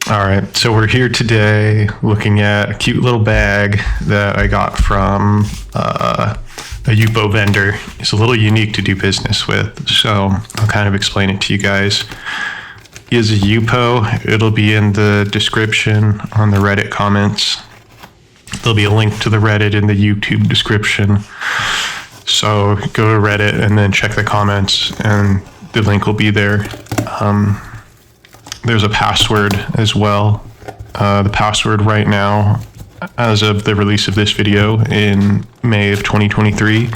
All right, so we're here today looking at a cute little bag that I got from a Yupo vendor. It's a little unique to do business with, so I'll kind of explain it to you guys. He is a Yupo. It'll be in the description on the Reddit comments. There'll be a link to the Reddit in the YouTube description. So go to Reddit and then check the comments, and the link will be there. There's a password as well. The password right now, as of the release of this video in May of 2023,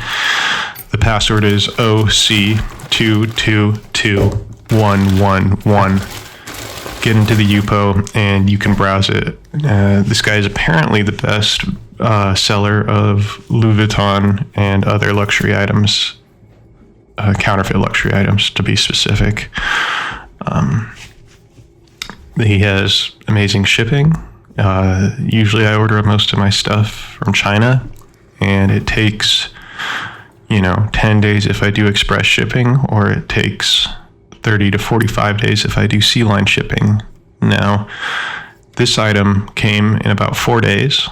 the password is OC222111. Get into the Yupo and you can browse it. This guy is apparently the best seller of Louis Vuitton and other luxury items, counterfeit luxury items to be specific. He has amazing shipping. Usually I order most of my stuff from China, and it takes, 10 days if I do express shipping, or it takes 30 to 45 days if I do sea line shipping. Now, this item came in about 4 days.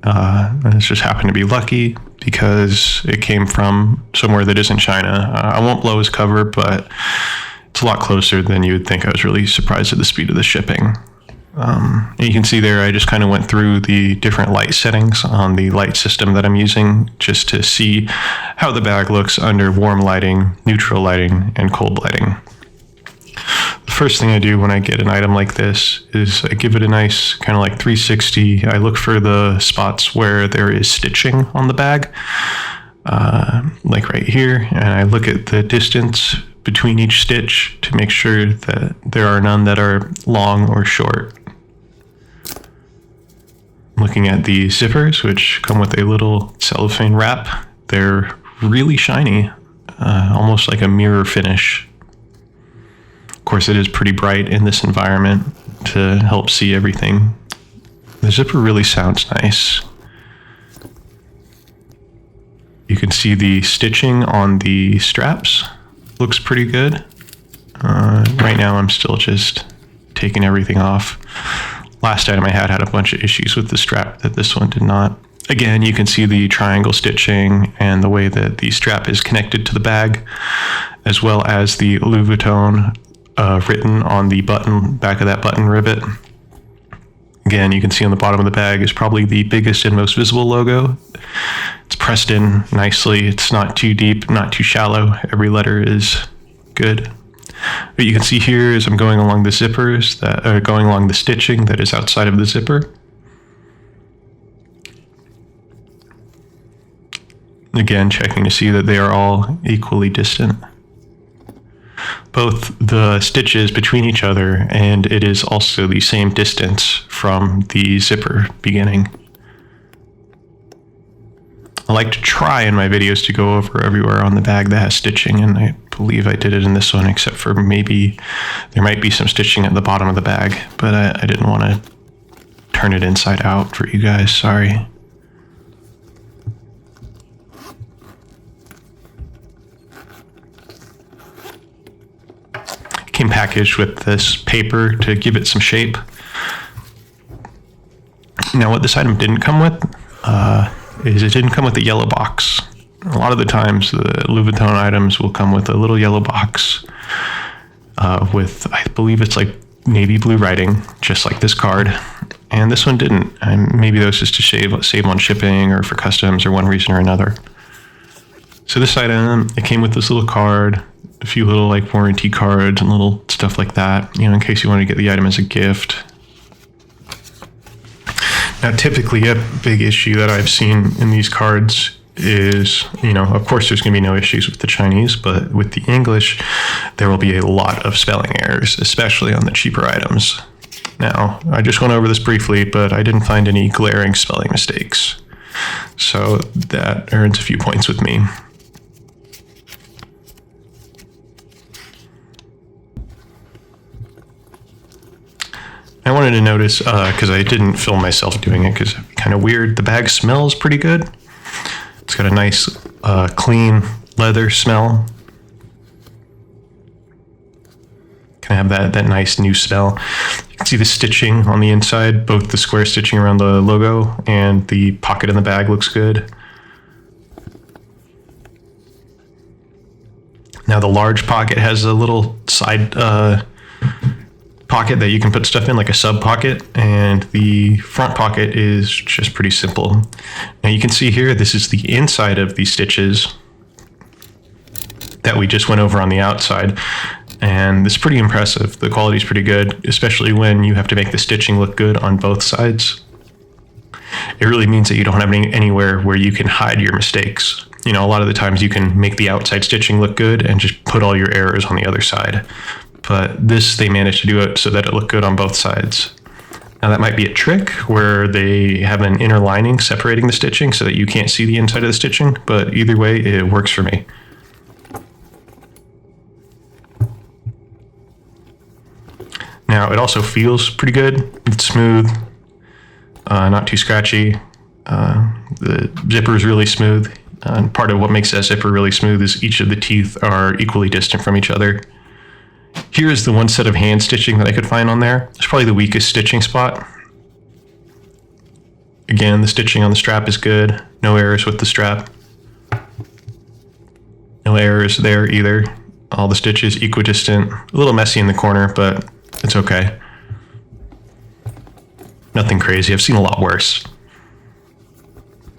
And this just happened to be lucky because it came from somewhere that isn't China. I won't blow his cover, but it's a lot closer than you would think. I was really surprised at the speed of the shipping. And you can see there, I just kind of went through the different light settings on the light system that I'm using just to see how the bag looks under warm lighting, neutral lighting, and cold lighting. The first thing I do when I get an item like this is I give it a nice kind of like 360. I look for the spots where there is stitching on the bag, like right here, and I look at the distance between each stitch to make sure that there are none that are long or short. Looking at the zippers, which come with a little cellophane wrap. They're really shiny, almost like a mirror finish. Of course, it is pretty bright in this environment to help see everything. The zipper really sounds nice. You can see the stitching on the straps. Looks pretty good. Right now I'm still just taking everything off. Last item I had a bunch of issues with the strap that this one did not. Again, you can see the triangle stitching and the way that the strap is connected to the bag, as well as the Louis Vuitton written on the back of that button rivet. Again, you can see on the bottom of the bag is probably the biggest and most visible logo. It's pressed in nicely. It's not too deep, not too shallow. Every letter is good. What you can see here is I'm going along the zippers, going along the stitching that is outside of the zipper. Again, checking to see that they are all equally distant. Both the stitches between each other, and it is also the same distance from the zipper beginning. I like to try in my videos to go over everywhere on the bag that has stitching, and I believe I did it in this one, except for maybe there might be some stitching at the bottom of the bag, but I didn't want to turn it inside out for you guys, sorry. It came packaged with this paper to give it some shape. Now, what this item didn't come with, is it didn't come with a yellow box. A lot of the times the Louis Vuitton items will come with a little yellow box with, I believe it's like navy blue writing, just like this card. And this one didn't. And maybe that was just to save on shipping or for customs or one reason or another. So this item, it came with this little card, a few little like warranty cards and little stuff like that, in case you want to get the item as a gift. Now, typically a big issue that I've seen in these cards is, of course there's going to be no issues with the Chinese, but with the English, there will be a lot of spelling errors, especially on the cheaper items. Now, I just went over this briefly, but I didn't find any glaring spelling mistakes. So that earns a few points with me. I wanted to notice, because I didn't film myself doing it because it's kind of weird, the bag smells pretty good. It's got a nice, clean leather smell. Kind of have that nice new smell. You can see the stitching on the inside, both the square stitching around the logo and the pocket in the bag looks good. Now the large pocket has a little side pocket that you can put stuff in, like a sub pocket, and the front pocket is just pretty simple. Now you can see here, this is the inside of these stitches that we just went over on the outside, and it's pretty impressive. The quality is pretty good, especially when you have to make the stitching look good on both sides. It really means that you don't have anywhere where you can hide your mistakes. You know, a lot of the times you can make the outside stitching look good and just put all your errors on the other side. But this, they managed to do it so that it looked good on both sides. Now that might be a trick where they have an inner lining separating the stitching so that you can't see the inside of the stitching, but either way, it works for me. Now it also feels pretty good. It's smooth, not too scratchy. The zipper is really smooth. And part of what makes that zipper really smooth is each of the teeth are equally distant from each other. Here is the one set of hand stitching that I could find on there. It's probably the weakest stitching spot. Again, the stitching on the strap is good. No errors with the strap. No errors there either. All the stitches equidistant. A little messy in the corner, but it's okay. Nothing crazy. I've seen a lot worse.